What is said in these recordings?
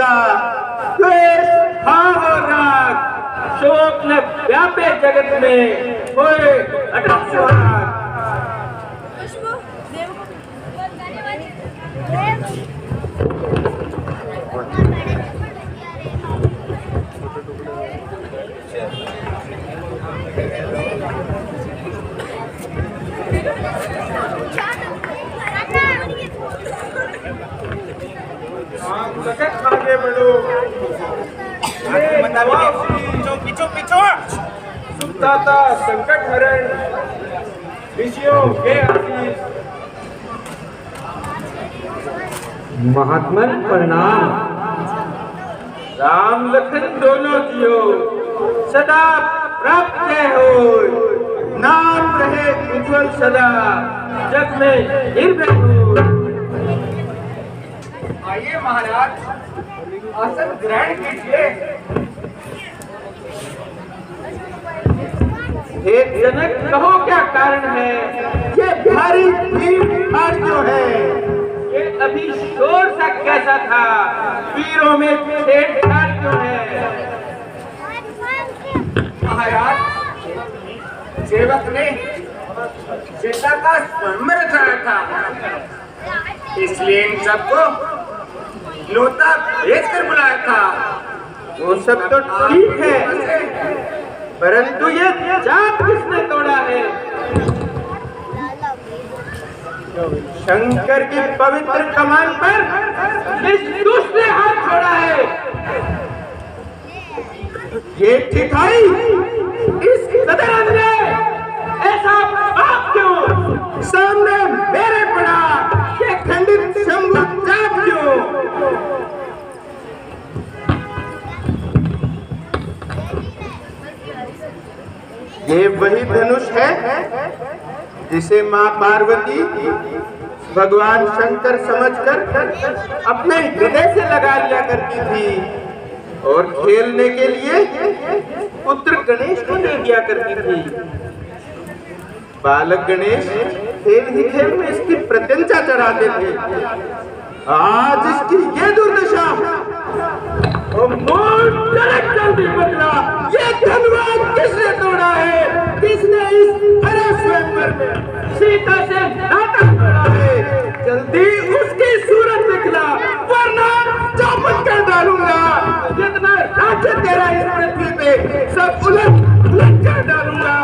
सदा द्वेष भाव और राग शोक न व्यापे जगत में होए अटक सुहाग। आगे बढ़ो, पीछो पीछो सुखदाता संकट हरण ऋषियों के आशीष। महात्मन प्रणाम। राम लखन दोनों जियो सदा प्राप्त हो, नाम रहे उज्ज्वल सदा जग में निर्भय हो। आइए महाराज, आसन ग्रहण कीजिए। हे जनक, कहो क्या कारण है ये भारी भीड़ जो है? ये अभी शोर सा कैसा था, वीरों में छेड़छाड़ क्यों है? महाराज, सेवक ने सीता का स्वयंवर रचाया था, इसलिए इन सबको लोता भेज कर बुलाया था। वो सब तो ठीक है, परंतु ये जाप किसने तोड़ा है? शंकर की पवित्र कमान पर इस दुष्ट ने हाथ छोड़ा है। ये ठिकाई इस कदर अन्याय, ऐसा पाप क्यों सामने मेरे पड़ा? ये खंडित शंभु जाप क्यों? ये वही धनुष है जिसे मां पार्वती भगवान शंकर समझकर अपने हृदय से लगा लिया करती थी और खेलने के लिए पुत्र गणेश को दे दिया करती थी। बालक गणेश खेल ही खेल में इसकी प्रत्यंचा चढ़ाते थे। आज इसकी ये दुर्दशा जल्दी बदला। ये धनवाद किसने तोड़ा है? किसने इस हरे स्वयंवर में सीता से नाता तोड़ा है? जल्दी उसकी सूरत दिखला, वरना चौपट कर डालूंगा। जितना राज्य तेरा इस पृथ्वी पे सब उलट कर डालूंगा।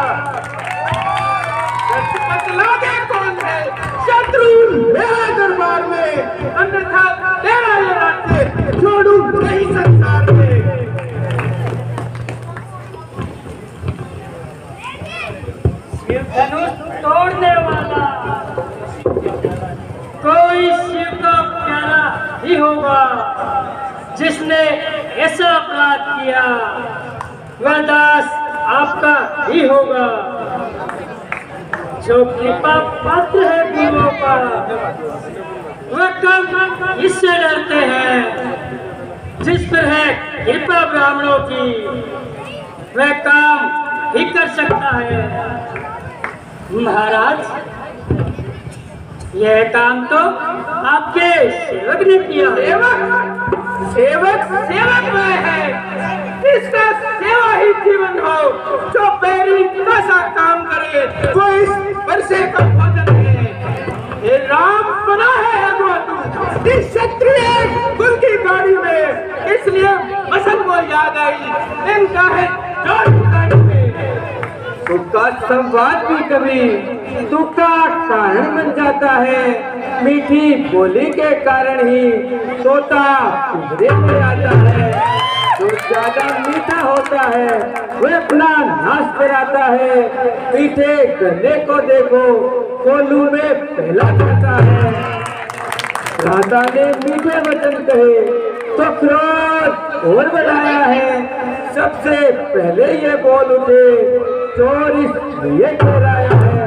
बतलागे कौन है शत्रु मेरे दरबार में, अन्यथा तेरा ये राज्य छोड़ू नहीं संसार में। शिव धनुष तोड़ने वाला कोई शिव का प्यारा ही होगा, जिसने ऐसा अपराध किया वह दास आपका ही होगा। जो कृपा पात्र है गुरुओं का, वह कम इससे डरते हैं। जिस पर है कृपा ब्राह्मणों की, वह काम ही कर सकता है। महाराज, यह काम तो आपके सेवक ने किया। सेवक सेवक में है, इसका सेवा ही जीवन हो। जो पैरी कैसा काम करे वो इस वर्षे का भोजन है। ये राम बना है तू इस क्षत्रिय कुल की गाड़ी में, इसलिए मसल वो याद आई। इनका है जोड़ सुख का संवाद भी कभी दुख का कारण बन जाता है। मीठी बोली के कारण ही तोता उभरे में आता है। जो ज्यादा मीठा होता है वह अपना नाश कराता है। मीठे गन्ने को देखो कोल्हू में पहला जाता है। राधा ने मीठे वचन कहे तो क्रोध और बढ़ाया है। सबसे पहले ये बोल उठे, चोर इसलिए ठहराया है।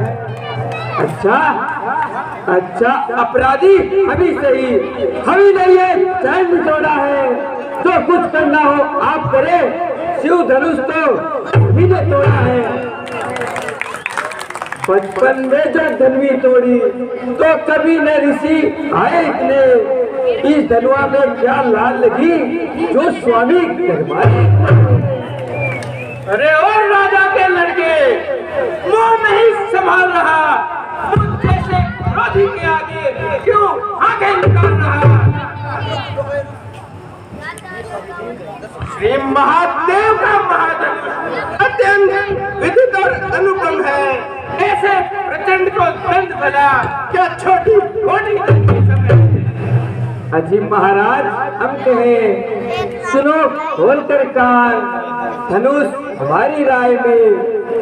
अच्छा अपराधी अभी सही, हमी ने ये चैन निचोड़ा है। जो कुछ करना हो आप करे, शिव धनुष तो अभी ने तोड़ा है। बचपन में जो धनवी तोड़ी तो कभी न ऋषि आए इतने। इस धनुआ में क्या लाल लगी जो स्वामी करवाए। अरे और राजा के लड़के, मुंह नहीं संभाल रहा, मुझ जैसे क्रोधी के आगे क्यों आगे निकाल रहा। श्री महादेव का महाधनुष अत्यंत विद्युत और अनुपम है। ऐसे प्रचंड को दंड भला क्या छोटी छोटी अजी महाराज, हम कहें सुनो खोलकर कान, धनुष हमारी राय में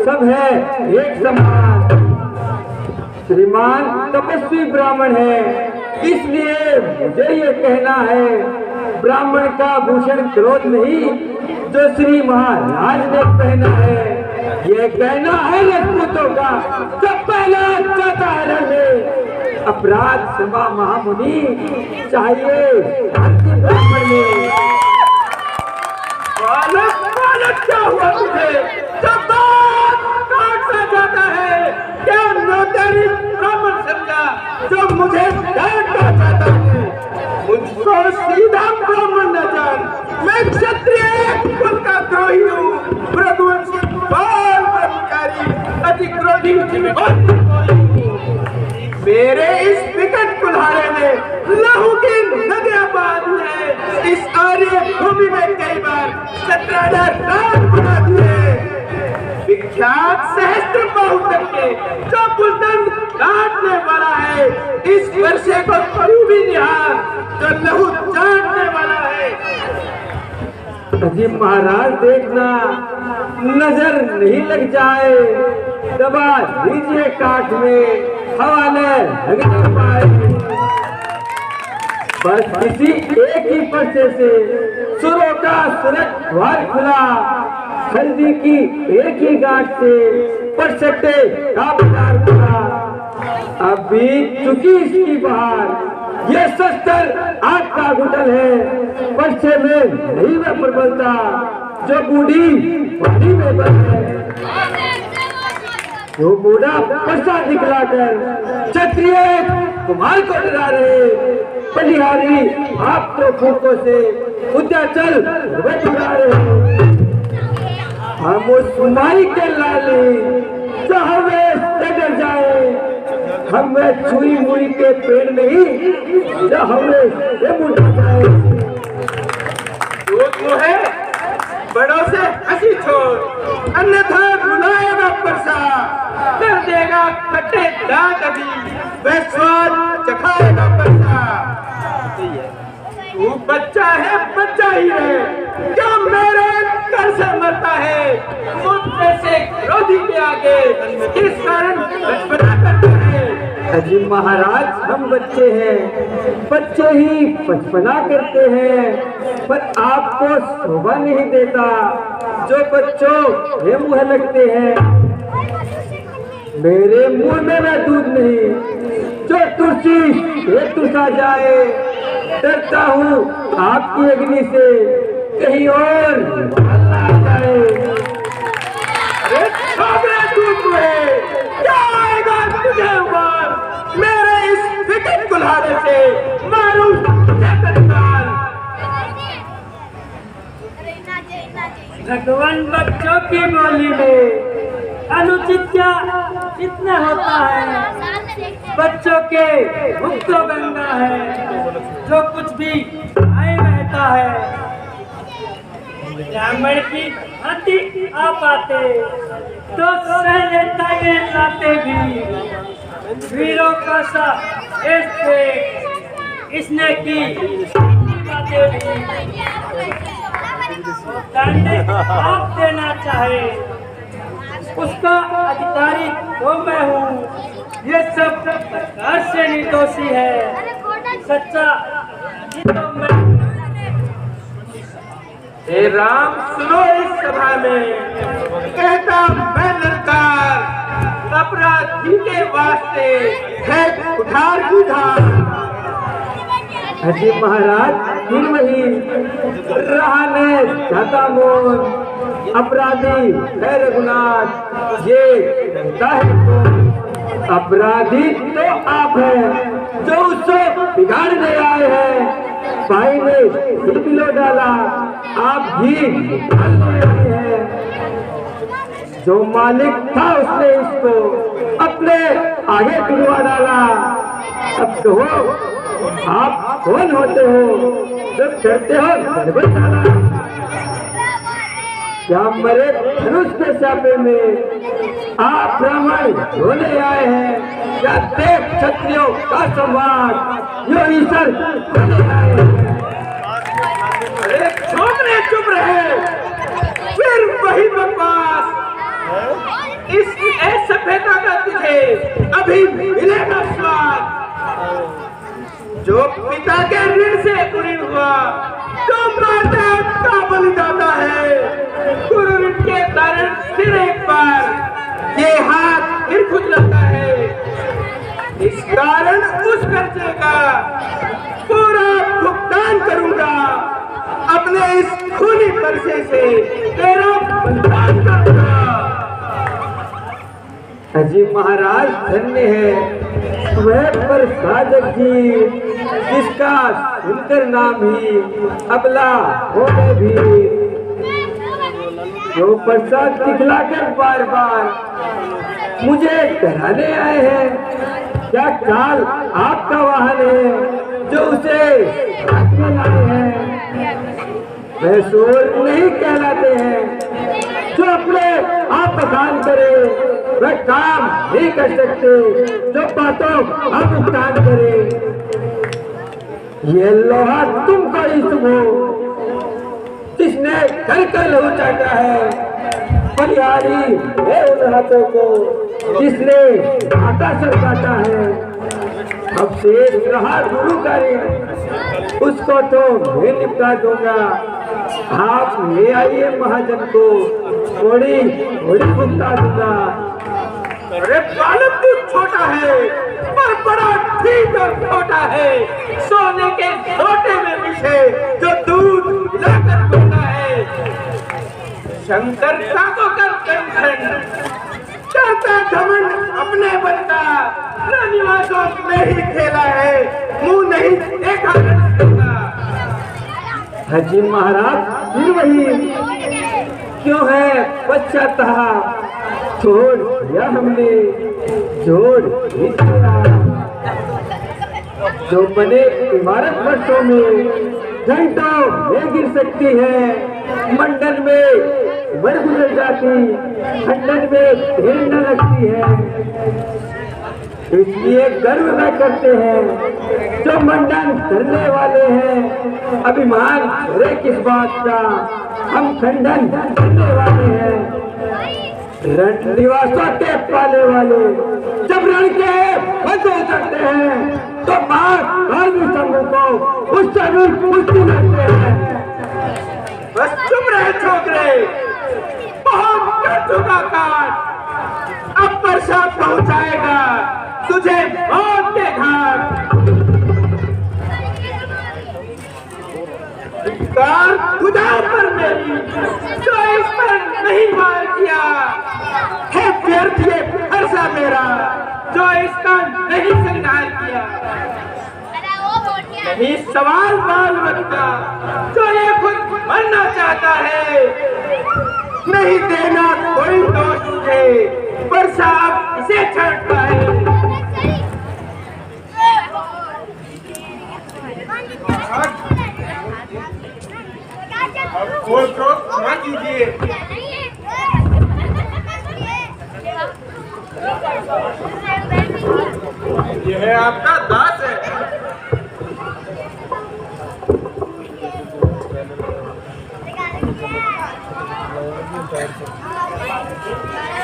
सब है एक समान। श्रीमान तपस्वी ब्राह्मण है, इसलिए मुझे ये कहना है, ब्राह्मण का भूषण क्रोध नहीं जो श्री महाराज ने पहना है, ये कहना है राजपूतों का जो पहला जाता है रण में। अपराध क्षमा महामुनि चाहिए ब्राह्मण में। बालक बालक क्या हुआ तुझे, जब बात काट सा जाता है, क्या नौकरी ब्राह्मण समझा जो मुझे डांटना चाहता है। मुझको सीधा ब्राह्मण न जान, मैं क्षत्रिय कुल का द्रोही हूँ, भृगुवंशी बाल ब्रह्मचारी अति क्रोधी मेरे इस विकट कुल्हाड़े में लहू की नदियां बांधी है। इस आर्य भूमि में कई बार क्षत्राड़ा राज बना दिए। विख्यात सहस्त्र बाहु करके जो बुलंद काटने वाला है, इस वर्षे को कभी भी निहार जो लहू चाटने वाला है। अजी महाराज देखना नजर नहीं लग जाए, दबा दीजिए काट में, हवा ने लगने पाए। बस किसी एक ही पर्चे से सुरों का सुरख द्वार खुला, हल्दी की एक ही गांठ से परसटे का बाजार खुला। अभी चुकी इसकी बहार, ये शस्त्र आग का घुटल है, पर्चे में नहीं में प्रबलता जो बूढ़ी पानी में बंद है। जो बूढ़ा पर्चा दिखलाकर क्षत्रिय कुमार को डरा रहे, बलिहारी आप तो फूकों से उद्याचल बचा रहे। हम उस माई के लाली जो हमें डर जाए, हमें छुई मुई के पेड़ नहीं जो हमें मुड़ा जाए। जो है बड़ों से हंसी छोड़, अन्यथा बुलाएगा परसा, कर देगा खट्टे दांत अभी, वह स्वाद चखाएगा परसा। तू बच्चा है, बच्चा ही है, क्या मेरे कर से मरता है, मुझ से क्रोधी के आगे किस कारण बचपना करता है। अजी महाराज, हम बच्चे हैं, बच्चे ही बचपना करते हैं, पर आपको शोभा नहीं देता जो बच्चों ये मुँह लगते हैं। मेरे मुंह में वह दूध नहीं जो तुलसी तुसा जाए, डरता हूँ आपकी अग्नि से कहीं और न जाए। क्या आएगा तुझे उबाल, मेरे इस विकट कुल्हाड़े से मारूं तुझे कंगाल। भगवान बच्चों की बोली में अनुचित क्या इतना होता है, बच्चों के मुख तो गंगा है, जो कुछ भी आए रहता है। ब्राह्मण की हाथी आ पाते तो सह लेता ये लाते भी, वीरों का सा इसने की बातें भी। दंड आप देना चाहे उसका अधिकारी तो मैं हूँ, ये सब घर से निर्दोषी है, सच्चा तो मैं। हे राम सुनो इस सभा में, कहता मैं ललकार, अपराधी के वास्ते है उधार की धार। अजी महाराज फिर वही रहा ने जाता मोन, अपराधी है रघुनाथ, ये कहता है कौन? अपराधी तो आप हैं, जो उसको बिगाड़ने आए हैं। भाई ने घी पिलो डाला, आप घी डालने आए हैं। जो मालिक था उसने इसको अपने आगे पिलवा डाला। अब तो आप कौन होते हो जब करते हो गड़बड़ डाला। क्या मरे धनुष के सापे में आप ब्राह्मण होने आए हैं? क्या देव क्षत्रियों का संवाद यो ईश्वर होने आए हैं? अरे चुप रहे, फिर वही बकवास। इस सभ्यता का तुझे अभी मिलेगा स्वाद। जो पिता के ऋण से ऋणी हुआ तो माता का बलिदाता है। गुरु ऋण के कारण फिर एक बार ये हाथ फिर खुजलाता है। इस कारण उस कर्जे का पूरा भुगतान करूंगा। अपने इस खूनी परसे से तेरा बलिदान करूंगा। अजी महाराज धन्य है वह प्रसादक जी, जिसका सुनकर नाम ही अबला होने भी। जो प्रसाद दिखलाकर बार बार मुझे डराने आए हैं। क्या काल आपका वाहन है जो उसे हाथ में लाए हैं? वह शोर नहीं कहलाते हैं जो अपने आप बखान करे। वह काम नहीं कर सकते जो बातों हम भुगतान करे। ये लोहा तुमको ही सुनो जिसने घर का लहू चाटा है। बलिहारी है उन हाथों को जिसने आटा सर काटा है। अब शेष रहा गुरु का ऋण, उसको तो मैं निपटा दूंगा। आप ले आइए महाजन को, थोड़ी थोड़ी भुगता दूंगा। अरे बालक तू छोटा है पर बड़ा ठीक और छोटा है। सोने के लोटे में मिशे जो दूध लाकर पीता है। शंकर को कर कंठन करता घमंड अपने बनता। निवासों में ही खेला है, मुंह नहीं देखा करता। हाजी महाराज फिर वही क्यों है पश्चाताप? छोड़ दिया हमने, जोड़ ही दिया। जो बने इमारत वर्षों में घंटों में गिर सकती है। मंडल में मर गुजर जाती, खंडन में ढेर न लगती है। इसलिए गर्व न करते हैं जो मंडन करने वाले हैं। अभिमान करे किस बात का, हम खंडन करने वाले हैं। रण निवासों के पाले वाले जब रण के बंद हो सकते हैं तो मार भी समूह को उससे भी पुष्टि लगते हैं। बस चुप रहे छोकरे, बहुत कर चुका काट। अब प्रसाद पहुंचाएगा तुझे मौत के घाट। कार खुदा पर मेरी जो इस पर नहीं वार किया है। व्यर्थ ये फरसा मेरा जो इसका नहीं संहार किया। नहीं सवाल बाल बच्चा जो ये खुद मरना चाहता है। नहीं देना कोई दोष मुझे, पर साहब इसे छांटता है। मत कीजिए। यह है आपका दास है।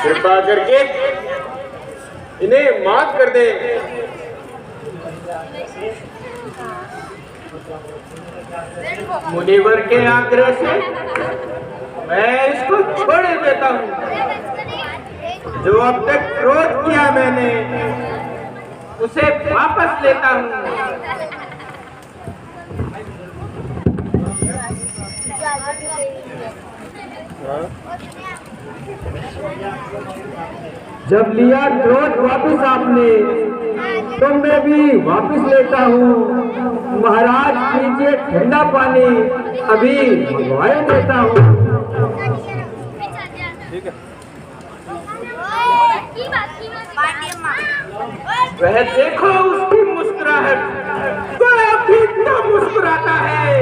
कृपा करके इन्हें माफ कर दे। मुनिवर के आग्रह से मैं इसको छोड़ देता हूँ। जो अब तक क्रोध किया मैंने उसे वापस लेता हूँ। जब लिया क्रोध वापस आपने तो मैं भी वापस लेता हूँ। महाराज पीजिए ठंडा पानी, अभी मंगवाए देता हूँ। वह देखो उसकी मुस्कुराहट, वह अभी तो मुस्कुराता है।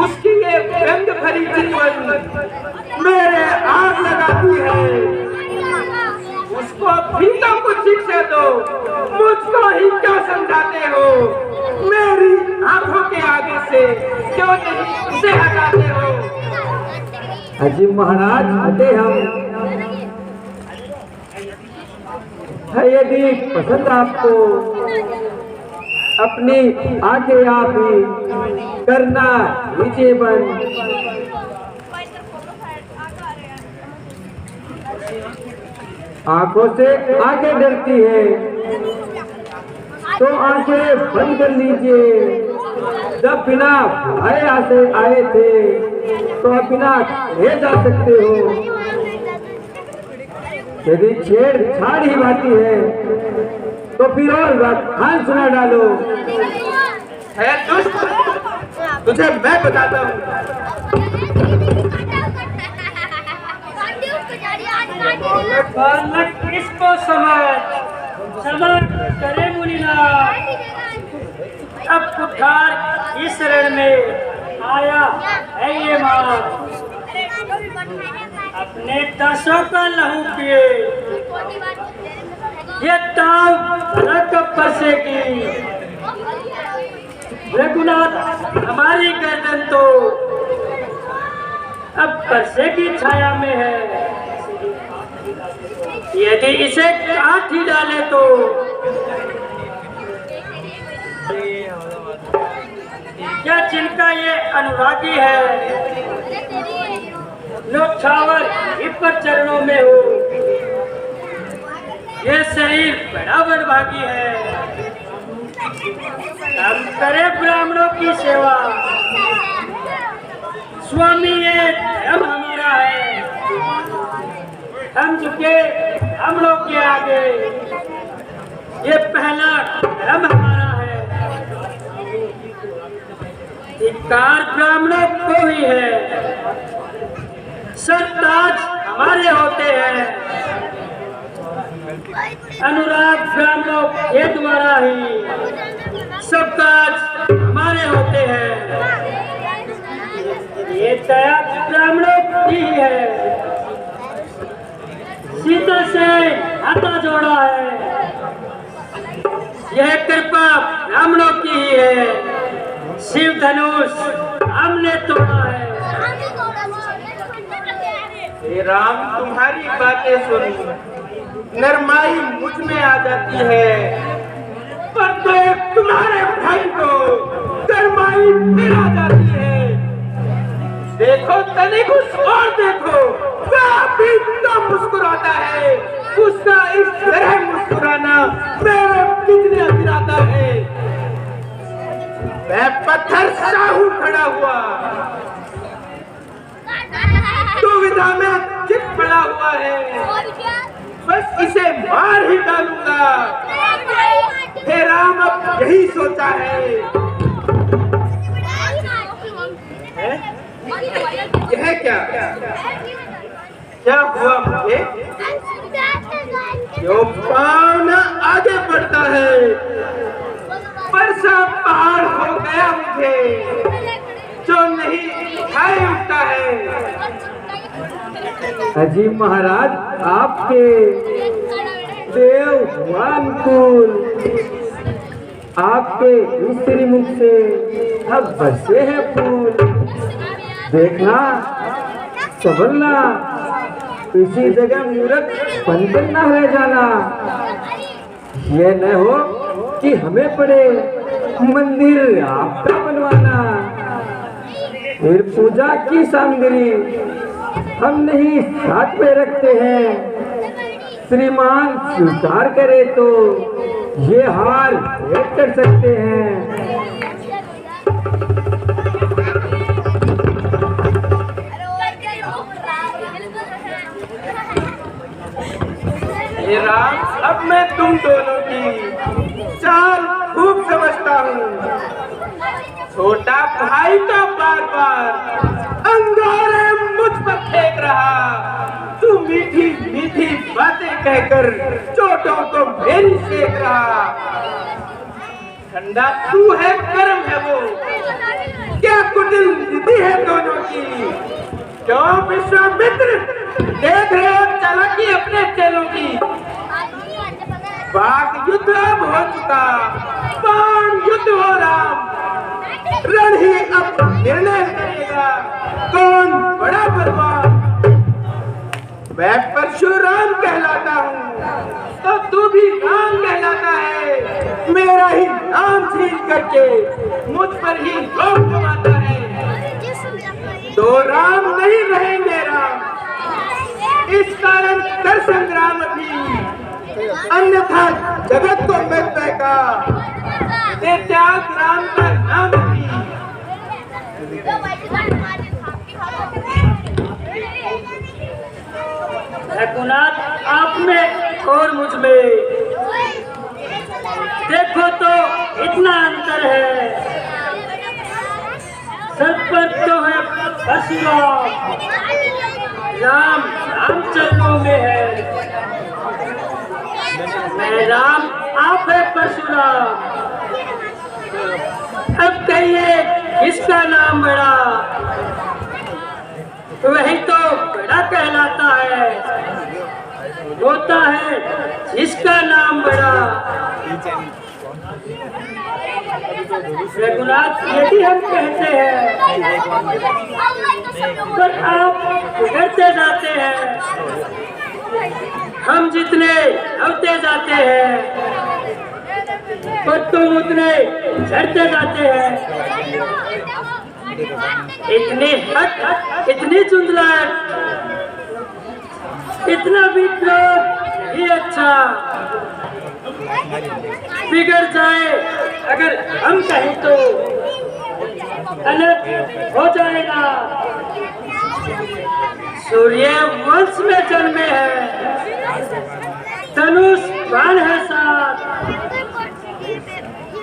उसकी ये व्यंग भरी चितवन मेरे आग लगाती है। उसको भी तो कुछ शिक्षा दो, मुझको ही क्यों समझाते हो? मेरी आंखों के आगे से क्यों नहीं उसे हटाते हो? अजी महाराज हटे हम। है यदि पसंद आपको, अपनी आंखें आप ही करना नीचे बंद। आंखों से आंखें डरती है तो आंखें बंद कर लीजिए। जब बिना बुलाए से आए थे तो अब बिना कहे जा सकते हो। यदि छेड़छाड़ ही बाकी है तो फिर और व्याख्यान सुना डालो। है दुष्ट, तुझे मैं बताता हूँ। बालक इसको समझ करे मुनिनाथ। अब कुठार इस रण में आया है ये मार, अपने दासों का लहू पिए ये ताव पर से की। रघुनाथ हमारी गर्दन तो अब परसे की छाया में है। यदि इसे काट ही डाले तो क्या जिनका ये अनुरागी है नौछावर ईश्वर चरणों में हो। ये शरीर बड़ा बड़भागी है। हम करे ब्राह्मणों की सेवा, स्वामी ये धर्म हमारा है। हम झुके हम लोग के आगे, ये पहला धर्म हमारा है। धिक्कार ब्राह्मणों को ही है, सरताज हमारे होते हैं। अनुराग ब्राह्मणों के द्वारा ही सब काज हमारे होते हैं। ये दया ब्राह्मणों की है, सीता से हाथा जोड़ा है। यह कृपा ब्राह्मणों की ही है, शिव धनुष हमने तोड़ा है। हे राम, तुम्हारी बातें सुन नरमाई मुझ में आ जाती है, पर तो तुम्हारे भाई को नरमाई फिर आ जाती है। देखो तनिक उस और देखो, वह भी तो मुस्कुराता है। उसका इस तरह मुस्कुराना मेरे कितने गिराता है। वह पत्थर साहू खड़ा हुआ दुविधा में चित पड़ा हुआ है। बस इसे मार ही डालूंगा। हे राम, अब यही सोचा है। यह क्या हुआ मुझे? जो पाँव न आगे बढ़ता है, बरसा पहाड़ हो गया मुझे, जो नहीं उठाए उठता है। अजी महाराज आपके देव अनुकूल, आपके स्त्री मुख से अब बरसे हैं फूल। देखना संभलना, इसी जगह मूर्ख बनकर न रह जाना। ये न हो कि हमें पड़े मंदिर आपका बनवाना। फिर पूजा की सामग्री हम नहीं साथ में रखते हैं। श्रीमान स्वीकार करे तो ये हार भेंट कर सकते हैं। हे राम, अब मैं तुम दोनों की भाई का बार बार अंगारे मुझ पर फेंक रहा। तू मीठी मीठी बातें कहकर चोटों को मेरी सेक रहा। ठंडा तू है, गर्म है वो, क्या कुटिल नीति है दोनों की। क्यों विश्वामित्र देख रहे हो चालाकी अपने चेलों की। वाक युद्ध अब हो चुका, बाण युद्ध हो रहा। रण ही अब निर्णय करेगा कौन बड़ा बलवान। मैं परशुराम कहलाता हूँ तो तू भी राम कहलाता है। मेरा ही नाम छीन करके मुझ पर ही रोक जमाता है। दो राम नहीं रहेंगे राम, इस कारण कर संग्राम भी, अन्यथा जगत को मिलने का ये त्याग राम का नाम भी। रघुनाथ, आप में और मुझ में देखो तो इतना अंतर है। सर पर तो है परशुराम, राम राम चरणों में है। मैं राम, आप है परशुराम। अब कहिए किसका नाम बड़ा। वही तो बड़ा कहलाता है, होता है जिसका नाम बड़ा। रघुनाथ, यदि हम कहते हैं पर आप बिगड़ते जाते हैं, हम जितने होते जाते हैं पर तुम उतने झड़ते जाते हैं। इतनी हट, इतनी चुंदलाहट, इतना भी क्रोध ही अच्छा। बिगड़ जाए अगर हम कहें तो अलग हो जाएगा। सूर्य वंश में जन्मे हैं, धनुष बाण है साथ,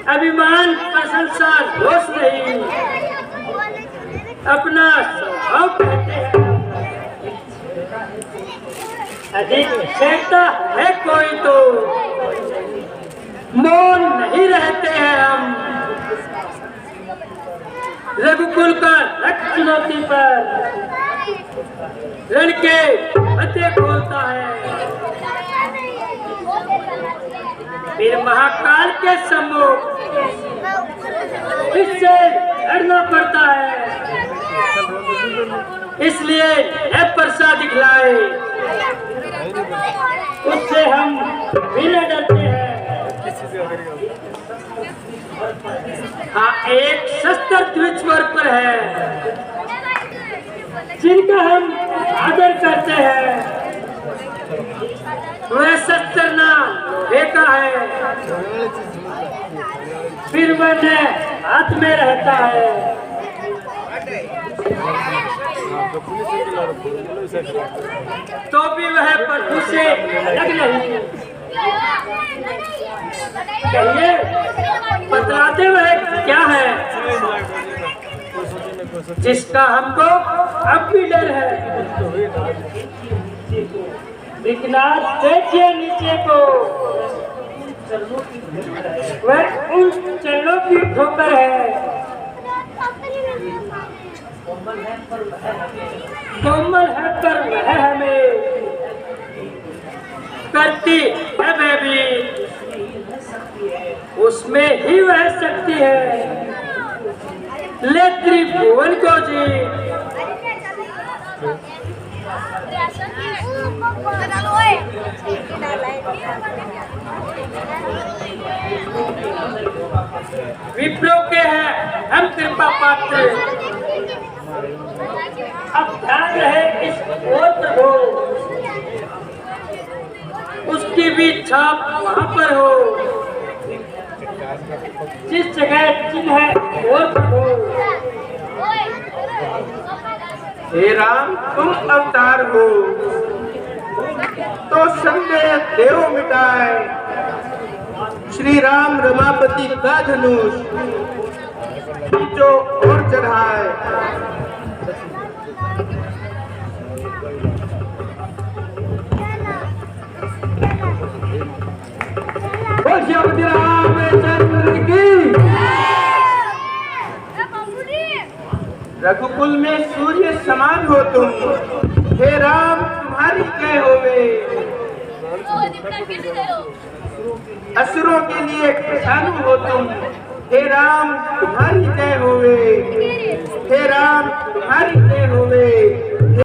अभिमान प्रशंसा दोष नहीं, अपना स्वभाव कहते हैं। अधिक शेखता है कोई तो मौन नहीं रहते हैं हम। रघुकुल का रक्त चुनौती पर रण के फतेह खोलता है। फिर महाकाल के सम्मुख इससे लड़ना पड़ता है। इसलिए है प्रसाद दिखलाए, उससे हम भी न डरते हैं। हाँ, एक शस्त्र द्विज वर्ग पर है जिनका हम आदर करते हैं। वह शस्त्र नाम देखा है, फिर वह हाथ में रहता है। तो भी वह प्रभु से अलग नहीं। कहिए, बतलाते हुए क्या है जिसका हमको अब भी डर है। विकनाथ, देखिए नीचे को, वह उन चरणों की ठोकर है। कोमल है पर वह हमें करती है बेबी, उसमें ही वह शक्ति है। ले त्रिभुवन को जी, विप्रो के हैं हम कृपा पात्र। अब ध्यान रहे इस गोत्र हो, उसकी भी छाप वहां पर हो, जिस जगह चिन्ह है गोत्र हो। हे राम, तुम अवतार हो तो संदेह देव मिटाए। श्री राम रमापति का धनुष जो और चढ़ाए। श्रीमती रामचंद्र की। रघुकुल में सूर्य समान हो तुम, हे राम तुम्हारी जय होवे। असुरों के लिए क्षानु हो तुम, हे राम तुम्हारी जय होवे। हे राम तुम्हारी जय होवे।